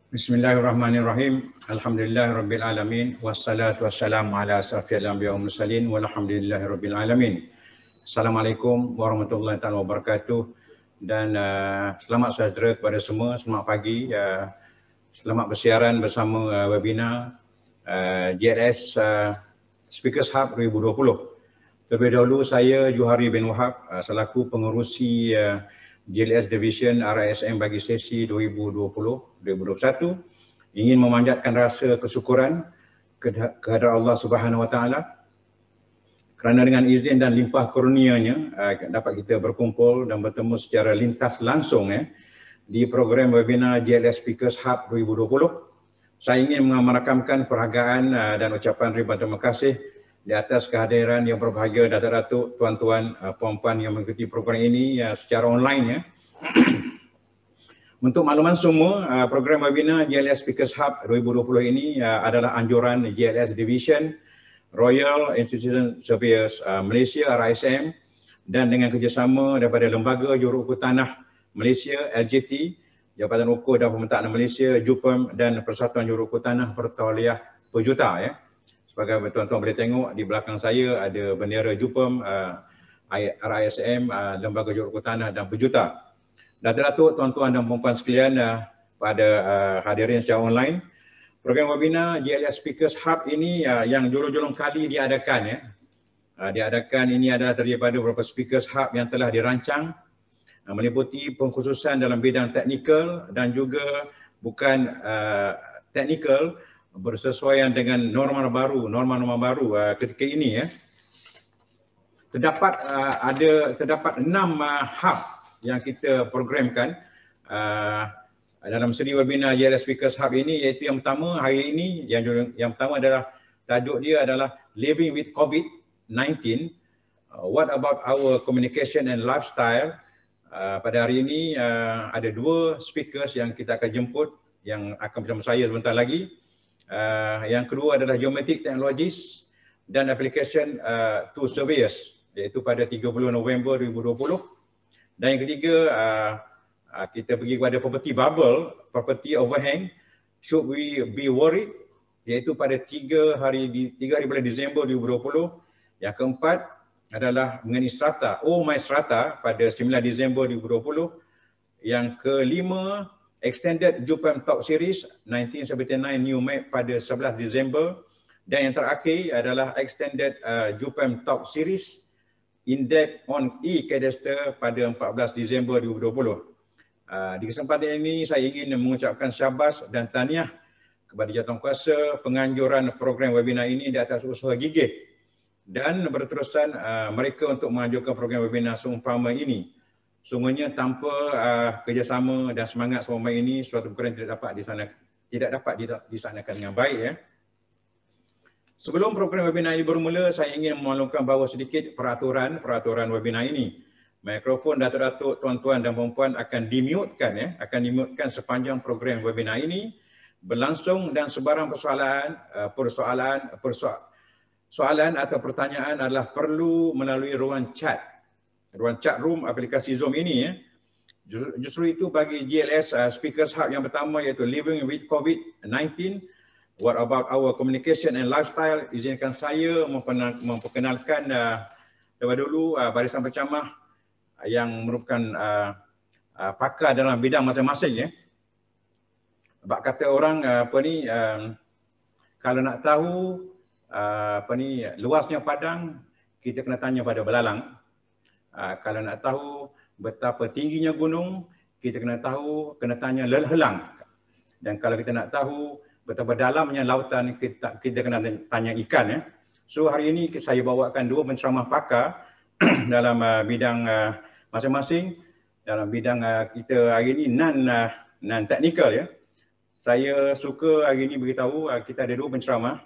Bismillahirrahmanirrahim. Alhamdulillahirabbil alamin wassalatu wassalamu ala asrafil anbiya'i wal mursalin walhamdulillahirabbil alamin. Assalamualaikum warahmatullahi taala wabarakatuh dan selamat sejahtera kepada semua. Selamat pagi. Selamat bersiaran bersama webinar JLS Speakers Hub 2020. Terlebih dahulu saya Johari bin Wahab selaku pengerusi JLS Division RISM bagi sesi 2020-2021 ingin memanjatkan rasa kesyukuran kehadrat Allah Subhanahu Wa Taala kerana dengan izin dan limpah kurnianya dapat kita berkumpul dan bertemu secara lintas langsung di program webinar JLS Speakers Hub 2020. Saya ingin merakamkan perhargaan dan ucapan ribuan terima kasih di atas kehadiran yang berbahagia datuk-datuk, tuan-tuan, puan-puan yang mengikuti program ini secara online . Untuk makluman semua, program webinar JLS Speakers Hub 2020 ini adalah anjuran JLS Division Royal Institution Surveyors Malaysia RISM dan dengan kerjasama daripada Lembaga Juruukur Tanah Malaysia LJT, Jabatan Ukur dan Pemetaan Malaysia JUPEM dan Persatuan Juruukur Tanah Pertauliah Perjuta . Sebagai tuan-tuan boleh tengok di belakang saya ada bendera JUPEM, RISM, Lembaga Juruukur Tanah dan Perjuta. Datuk-datuk, tuan-tuan dan puan-puan sekalian pada hadirin secara online, program webinar JLS Speakers Hub ini yang julung-julung kali diadakan diadakan ini adalah terdiri daripada beberapa Speakers Hub yang telah dirancang meliputi pengkhususan dalam bidang teknikal dan juga bukan teknikal bersesuaian dengan norma baru ketika ini . Terdapat 6 hub yang kita programkan dalam siri webinar JLS Speakers Hub ini, iaitu yang pertama hari ini yang pertama adalah tajuk dia adalah Living with COVID-19, What about our communication and lifestyle. Pada hari ini ada 2 speakers yang kita akan jemput yang akan bersama saya sebentar lagi. Yang kedua adalah Geometric Technologies dan Application to Surveyors, iaitu pada 30 November 2020. Dan yang ketiga kita pergi kepada property bubble, property overhang, should we be worried, iaitu pada 3 hari bulan Disember 2020. Yang keempat adalah mengenai strata, my strata pada 9 Disember 2020. Yang kelima Extended JUPEM Top Series 1979 New Map pada 11 Disember. Dan yang terakhir adalah Extended JUPEM Top Series In-Depth on E-Cadastre pada 14 Disember 2020. Di kesempatan ini saya ingin mengucapkan syabas dan tahniah kepada jawatankuasa penganjuran program webinar ini di atas usaha gigih dan berterusan mereka untuk mengajukan program webinar seumpama ini. Sungguhnya tanpa kerjasama dan semangat selama ini, suatu perkara tidak dapat dilaksanakan dengan baik . Sebelum program webinar ini bermula, saya ingin memaklumkan bahawa sedikit peraturan webinar ini. Mikrofon datuk-datuk, tuan-tuan dan puan-puan akan dimutekan sepanjang program webinar ini berlangsung, dan sebarang soalan atau pertanyaan adalah perlu melalui ruang chat room aplikasi Zoom ini . Justru itu bagi JLS Speakers Hub yang pertama, iaitu Living with COVID-19, What about our communication and lifestyle, izinkan saya memperkenalkan terlebih dahulu barisan pencamah yang merupakan pakar dalam bidang masing-masing . Sebab kata orang kalau nak tahu luasnya padang, kita kena tanya pada belalang. Kalau nak tahu betapa tingginya gunung, kita kena tanya helang. Dan kalau kita nak tahu betapa dalamnya lautan, kita kena tanya ikan . So hari ini saya bawakan 2 penceramah pakar dalam bidang masing-masing. Dalam bidang kita hari ini non-technical . Saya suka hari ini beritahu kita ada 2 penceramah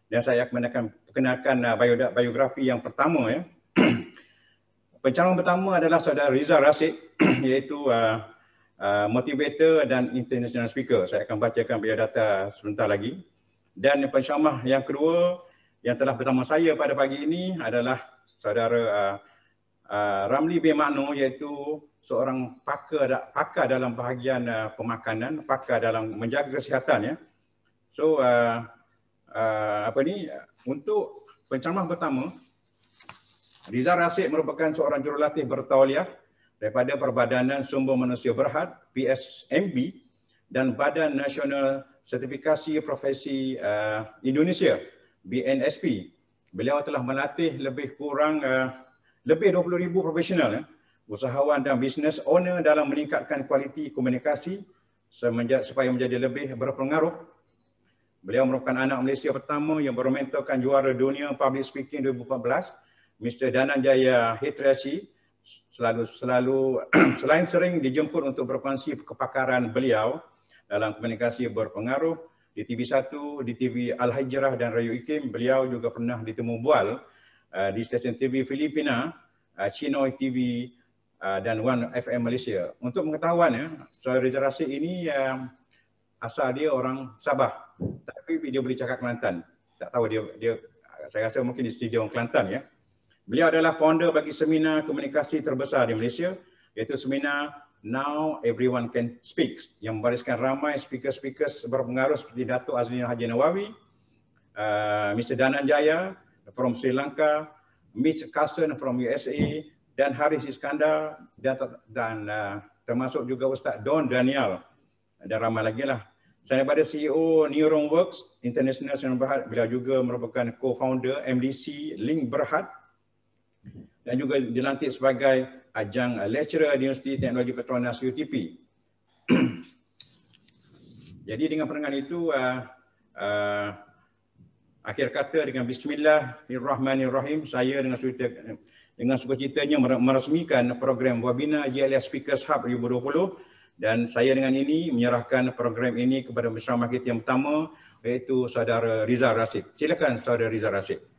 dan saya akan perkenalkan biografi yang pertama . Penceramah pertama adalah saudara Rizal Rasid, iaitu motivator dan international speaker. Saya akan bacakan biodata sebentar lagi. Dan penceramah yang kedua yang telah bersama saya pada pagi ini adalah saudara Ramli bin Makno iaitu seorang pakar dalam bahagian pemakanan, pakar dalam menjaga kesihatan ya. So untuk penceramah pertama, Rizal Rasyid merupakan seorang jurulatih bertauliah daripada Perbadanan Sumber Manusia Berhad PSMB dan Badan Nasional Sertifikasi Profesi Indonesia BNSP. Beliau telah melatih lebih 20,000 profesional usahawan dan business owner dalam meningkatkan kualiti komunikasi supaya menjadi lebih berpengaruh. Beliau merupakan anak Malaysia pertama yang mementorkan juara dunia public speaking 2014, Mr. Dananjaya Hitrachi. Selain sering dijemput untuk berkongsi kepakaran beliau dalam komunikasi berpengaruh di TV1, di TV Al-Hijrah dan Radio Ikim, beliau juga pernah ditemu bual di stesen TV Filipina, Chinoy TV dan One FM Malaysia. Untuk pengetahuan saudara Rizal Rasyid ini asal dia orang Sabah, tapi dia boleh cakap Kelantan. Tak tahu dia saya rasa mungkin di studio Kelantan ya. Beliau adalah founder bagi seminar komunikasi terbesar di Malaysia, iaitu seminar Now Everyone Can Speak, yang membariskan ramai speaker-speaker berpengaruh seperti Datuk Azlina Haji Nawawi, Mr. Dananjaya from Sri Lanka, Mitch Carson from USA, dan Haris Iskandar, dan termasuk juga Ustaz Don Daniel, dan ramai lagi lah. Saya daripada CEO Neuronworks International Berhad, beliau juga merupakan co-founder MDC Link Berhad dan juga dilantik sebagai ajang lecturer di Universiti Teknologi Petronas UTP. Jadi dengan pendengar itu, akhir kata dengan Bismillahirrahmanirrahim, saya dengan sukacitanya meresmikan program webinar JLS Speakers Hub 2020, dan saya dengan ini menyerahkan program ini kepada penceramah kita yang pertama, iaitu saudara Rizal Rasyid. Silakan saudara Rizal Rasyid.